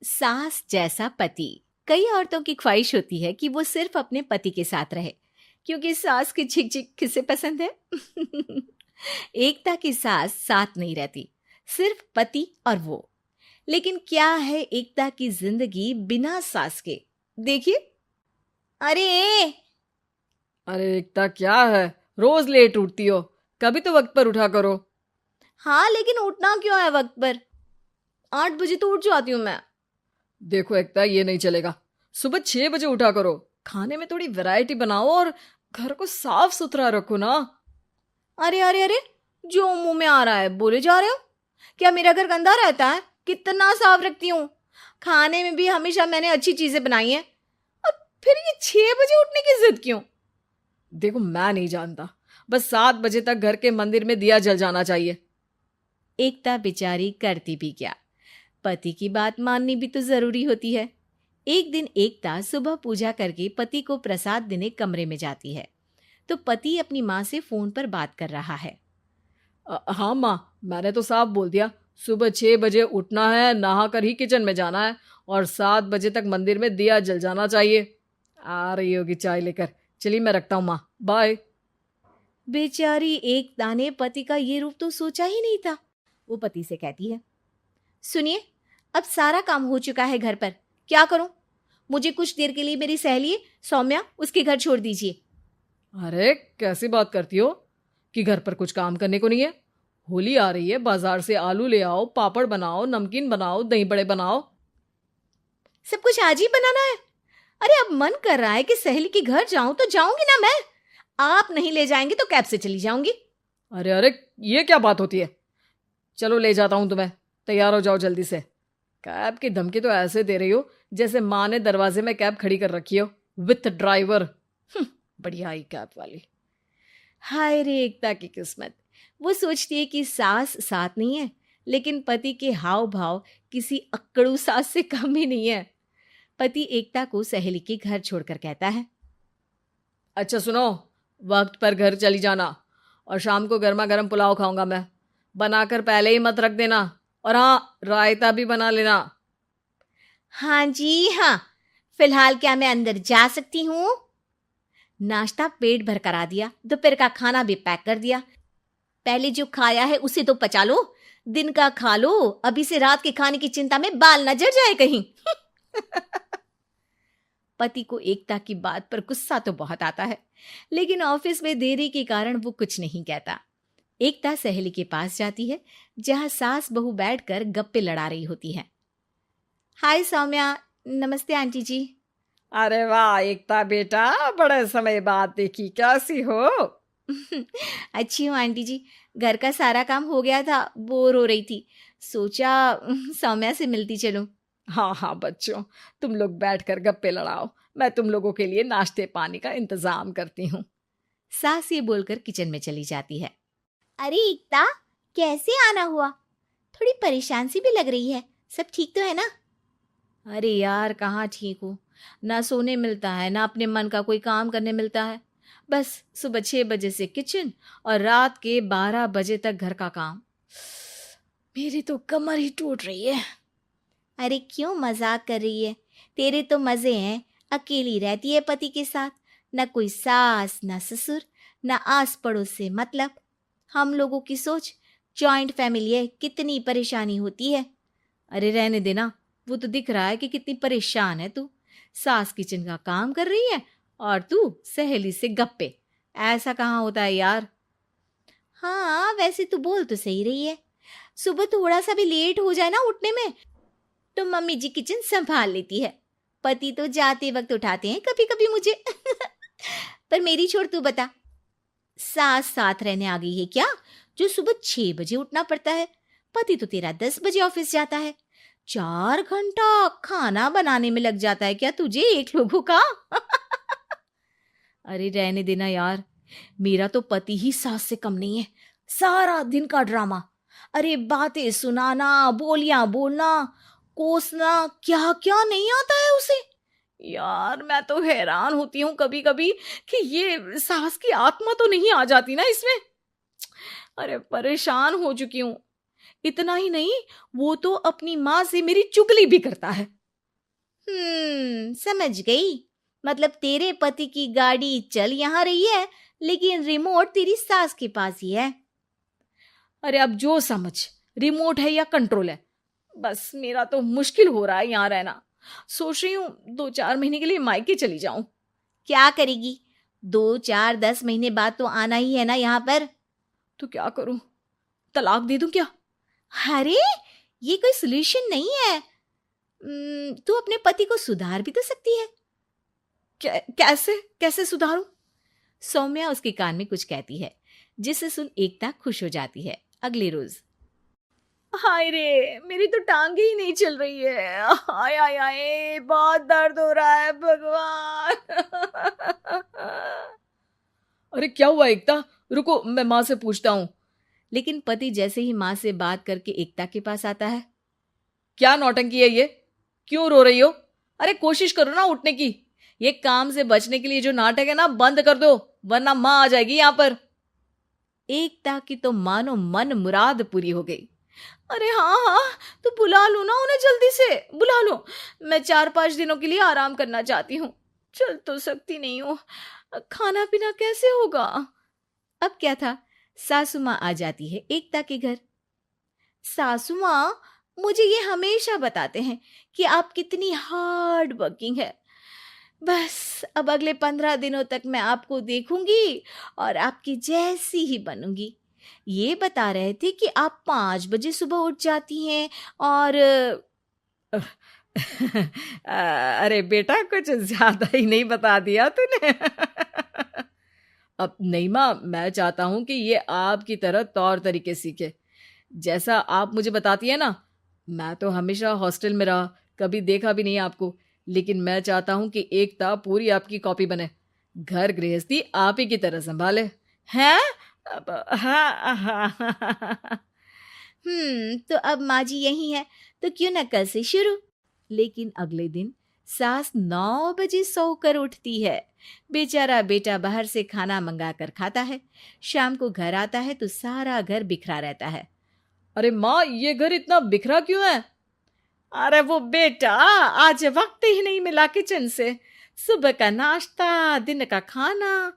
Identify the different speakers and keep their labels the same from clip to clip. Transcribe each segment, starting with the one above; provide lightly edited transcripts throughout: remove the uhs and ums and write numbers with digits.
Speaker 1: सास जैसा पति। कई औरतों की ख्वाहिश होती है कि वो सिर्फ अपने पति के साथ रहे, क्योंकि सास की झिक झिक किसे पसंद है। एकता की सास साथ नहीं रहती, सिर्फ पति और वो। लेकिन क्या है एकता की जिंदगी बिना सास के? देखिए। अरे
Speaker 2: अरे एकता, क्या है? रोज लेट उठती हो। कभी तो वक्त पर उठा करो।
Speaker 1: हाँ, लेकिन उठना क्यों है वक्त पर? 8 बजे तो उठ जाती हूँ मैं।
Speaker 2: देखो एकता, ये नहीं चलेगा। सुबह 6 बजे उठा करो। खाने में थोड़ी वैरायटी बनाओ और घर को साफ सुथरा रखो ना।
Speaker 1: अरे अरे अरे, जो मुंह में आ रहा है बोले जा रहे हो। क्या मेरा घर गंदा रहता है? कितना साफ रखती हूँ। खाने में भी हमेशा मैंने अच्छी चीजें बनाई हैं। और फिर ये 6 बजे उठने की जिद क्यों?
Speaker 2: देखो, मैं नहीं जानता। बस 7 बजे तक घर के मंदिर में दिया जल जाना चाहिए।
Speaker 1: एकता बेचारी करती भी क्या, पति की बात माननी भी तो जरूरी होती है। एक दिन एकता सुबह पूजा करके पति को प्रसाद देने कमरे में जाती है, तो पति अपनी माँ से फोन पर बात कर रहा है।
Speaker 2: हाँ माँ, मैंने तो साफ बोल दिया। सुबह 6 बजे उठना है, नहा कर ही किचन में जाना है और 7 बजे तक मंदिर में दिया जल जाना चाहिए। आ रही होगी चाय लेकर। चलिए, मैं रखता हूँ माँ, बाय।
Speaker 1: बेचारी एकता ने पति का ये रूप तो सोचा ही नहीं था। वो पति से कहती है, सुनिए, अब सारा काम हो चुका है घर पर, क्या करूं? मुझे कुछ देर के लिए मेरी सहेली सौम्या उसके घर छोड़ दीजिए।
Speaker 2: अरे कैसी बात करती हो कि घर पर कुछ काम करने को नहीं है? होली आ रही है, बाजार से आलू ले आओ, पापड़ बनाओ, नमकीन बनाओ, दही बड़े बनाओ।
Speaker 1: सब कुछ आज ही बनाना है? अरे अब मन कर रहा है कि सहेली के घर जाऊं तो जाऊंगी ना मैं। आप नहीं ले जाएंगे तो कैब से चली जाऊंगी।
Speaker 2: अरे अरे, ये क्या बात होती है? चलो, ले जाता हूँ तुम्हें। तैयार हो जाओ जल्दी से। कैब की धमकी तो ऐसे दे रही हो जैसे माँ ने दरवाजे में कैब खड़ी कर रखी हो, विथ ड्राइवर। बढ़िया आई कैब वाली।
Speaker 1: हाय रे एकता की किस्मत। वो सोचती है कि सास साथ नहीं है, लेकिन पति के हाव भाव किसी अक्कड़ू सास से कम ही नहीं है। पति एकता को सहेली के घर छोड़कर कहता है,
Speaker 2: अच्छा सुनो, वक्त पर घर चली जाना और शाम को गर्मा गर्म पुलाव खाऊंगा मैं। बनाकर पहले ही मत रख देना। और हाँ, रायता भी बना लेना।
Speaker 1: हाँ जी हाँ, फिलहाल क्या मैं अंदर जा सकती हूँ? नाश्ता पेट भर करा दिया, दोपहर का खाना भी पैक कर दिया। पहले जो खाया है उसे तो पचा लो, दिन का खा लो, अभी से रात के खाने की चिंता में बाल न जल जाए कहीं। पति को एकता की बात पर गुस्सा तो बहुत आता है, लेकिन ऑफिस में देरी के कारण वो कुछ नहीं कहता। एकता सहेली के पास जाती है, जहां सास बहू बैठकर गप्पे लड़ा रही होती है। हाय सौम्या। नमस्ते आंटी जी।
Speaker 2: अरे वाह एकता बेटा, बड़े समय बाद देखी, कैसी हो?
Speaker 1: अच्छी हूँ आंटी जी। घर का सारा काम हो गया था, बोर हो रही थी, सोचा सौम्या से मिलती चलूं।
Speaker 2: हाँ हाँ बच्चों, तुम लोग बैठकर गप्पे लड़ाओ। मैं तुम लोगों के लिए नाश्ते पानी का इंतजाम करती हूँ।
Speaker 1: सास ये बोलकर किचन में चली जाती है। अरे एकता, कैसे आना हुआ? थोड़ी परेशान सी भी लग रही है, सब ठीक तो है ना? अरे यार, कहाँ ठीक हूँ। ना सोने मिलता है, ना अपने मन का कोई काम करने मिलता है। बस सुबह 6 बजे से किचन और रात के 12 बजे तक घर का काम। मेरी तो कमर ही टूट रही है। अरे क्यों मजाक कर रही है? तेरे तो मजे हैं। अकेली रहती है पति के साथ, न कोई सास न ससुर, न आस पड़ोस से मतलब। हम लोगों की सोच, जॉइंट फैमिली है, कितनी परेशानी होती है। अरे रहने देना, वो तो दिख रहा है कि कितनी परेशान है तू। सास किचन का काम कर रही है और तू सहेली से गप्पे। ऐसा कहाँ होता है यार। हाँ वैसे तू बोल तो सही रही है। सुबह थोड़ा सा भी लेट हो जाए ना उठने में, तो मम्मी जी किचन संभाल लेती है। पति तो जाते वक्त उठाते हैं कभी कभी मुझे। पर मेरी छोड़, तू बता, सास साथ रहने आ गई है क्या, जो सुबह 6 बजे उठना पड़ता है? पति तो तेरा 10 बजे ऑफिस जाता है। 4 घंटा खाना बनाने में लग जाता है क्या तुझे, एक लोगों का? अरे रहने देना यार, मेरा तो पति ही सास से कम नहीं है। सारा दिन का ड्रामा। अरे बातें सुनाना, बोलियां बोलना, कोसना, क्या क्या नहीं आता है उसे। यार मैं तो हैरान होती हूँ कभी कभी कि ये सास की आत्मा तो नहीं आ जाती ना इसमें। अरे परेशान हो चुकी हूँ।
Speaker 2: इतना ही नहीं, वो तो अपनी माँ से मेरी चुगली भी करता है।
Speaker 1: समझ गई। मतलब तेरे पति की गाड़ी चल यहाँ रही है, लेकिन रिमोट तेरी सास के पास ही है।
Speaker 2: अरे अब जो समझ, रिमोट है या कंट्रोल है, बस मेरा तो मुश्किल हो रहा है यहाँ रहना। सोच रही हूँ 2-4 महीने के लिए मायके चली जाऊं।
Speaker 1: क्या करेगी? 2-4-10 महीने बाद तो आना ही है ना यहाँ पर।
Speaker 2: तो क्या करूं, तलाक दे दूं क्या?
Speaker 1: अरे ये कोई सोल्यूशन नहीं है। तू अपने पति को सुधार भी तो सकती है।
Speaker 2: कैसे कैसे सुधारूं?
Speaker 1: सौम्या उसके कान में कुछ कहती है, जिसे सुन एकता खुश हो जाती है। अगले रोज,
Speaker 2: हाय रे, मेरी तो टांगे ही नहीं चल रही है। हाय हाय हाय, बहुत दर्द हो रहा है भगवान। अरे क्या हुआ एकता, रुको मैं माँ से पूछता हूँ।
Speaker 1: लेकिन पति जैसे ही माँ से बात करके एकता के पास आता है।
Speaker 2: क्या नौटंकी है ये, क्यों रो रही हो? अरे कोशिश करो ना उठने की। ये काम से बचने के लिए जो नाटक है ना, बंद कर दो, वरना माँ आ जाएगी यहाँ पर।
Speaker 1: एकता की तो मानो मन मुराद पूरी हो गई।
Speaker 2: अरे हाँ हाँ, तो बुला लो ना उन्हें, जल्दी से बुला लो। मैं 4-5 दिनों के लिए आराम करना चाहती हूँ, चल तो सकती नहीं हूँ। खाना पीना कैसे होगा?
Speaker 1: अब क्या था, सासू माँ आ जाती है एकता के घर। सासू माँ, मुझे ये हमेशा बताते हैं कि आप कितनी हार्ड वर्किंग है। बस अब अगले 15 दिनों तक मैं आपको देखूंगी और आपकी जैसी ही बनूंगी। ये बता रहे थे कि आप 5 बजे सुबह उठ जाती हैं और
Speaker 2: अरे बेटा, कुछ ज्यादा ही नहीं बता दिया तूने। अब नहीं माँ, मैं चाहता हूं कि ये आपकी तरह तौर तरीके सीखे, जैसा आप मुझे बताती है ना। मैं तो हमेशा हॉस्टल में रहा, कभी देखा भी नहीं आपको, लेकिन मैं चाहता हूं कि एकता पूरी आपकी कॉपी बने, घर गृहस्थी आप ही की तरह संभाले। हैं? हाँ।
Speaker 1: तो अब माँ जी यही है, तो क्यों ना कल से शुरू। लेकिन अगले दिन सास 9 बजे सोकर उठती है। बेचारा बेटा बाहर से खाना मंगा कर खाता है। शाम को घर आता है तो सारा घर बिखरा रहता है।
Speaker 2: अरे माँ, ये घर इतना बिखरा क्यों है? अरे वो बेटा, आज वक्त ही नहीं मिला किचन से। सुबह का नाश्ता, दिन का खाना,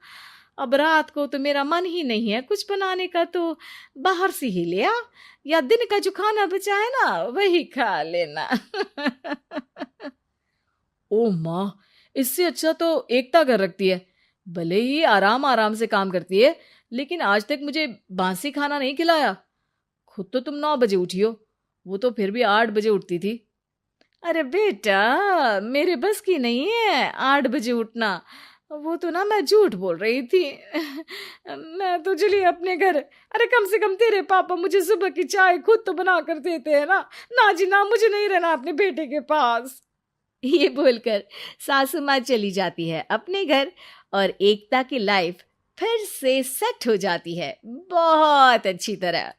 Speaker 2: अब रात को तो मेरा मन ही नहीं है कुछ बनाने का, तो बाहर से ही ले आ, या दिन का जो खाना बचा है ना वही खा लेना। ओ माँ, इससे अच्छा तो एकता घर रखती है, भले ही आराम आराम से काम करती है, लेकिन आज तक मुझे बासी खाना नहीं खिलाया। खुद तो तुम 9 बजे उठी हो, वो तो फिर भी 8 बजे उठती थी। अरे बेटा, मेरे बस की नहीं है 8 बजे उठना, वो तो ना मैं झूठ बोल रही थी। मैं तो चली अपने घर। अरे कम से कम तेरे पापा मुझे सुबह की चाय खुद तो बना कर देते हैं ना। ना जी ना, मुझे नहीं रहना अपने बेटे के पास।
Speaker 1: ये बोलकर सासू माँ चली जाती है अपने घर और एकता की लाइफ फिर से सेट हो जाती है बहुत अच्छी तरह।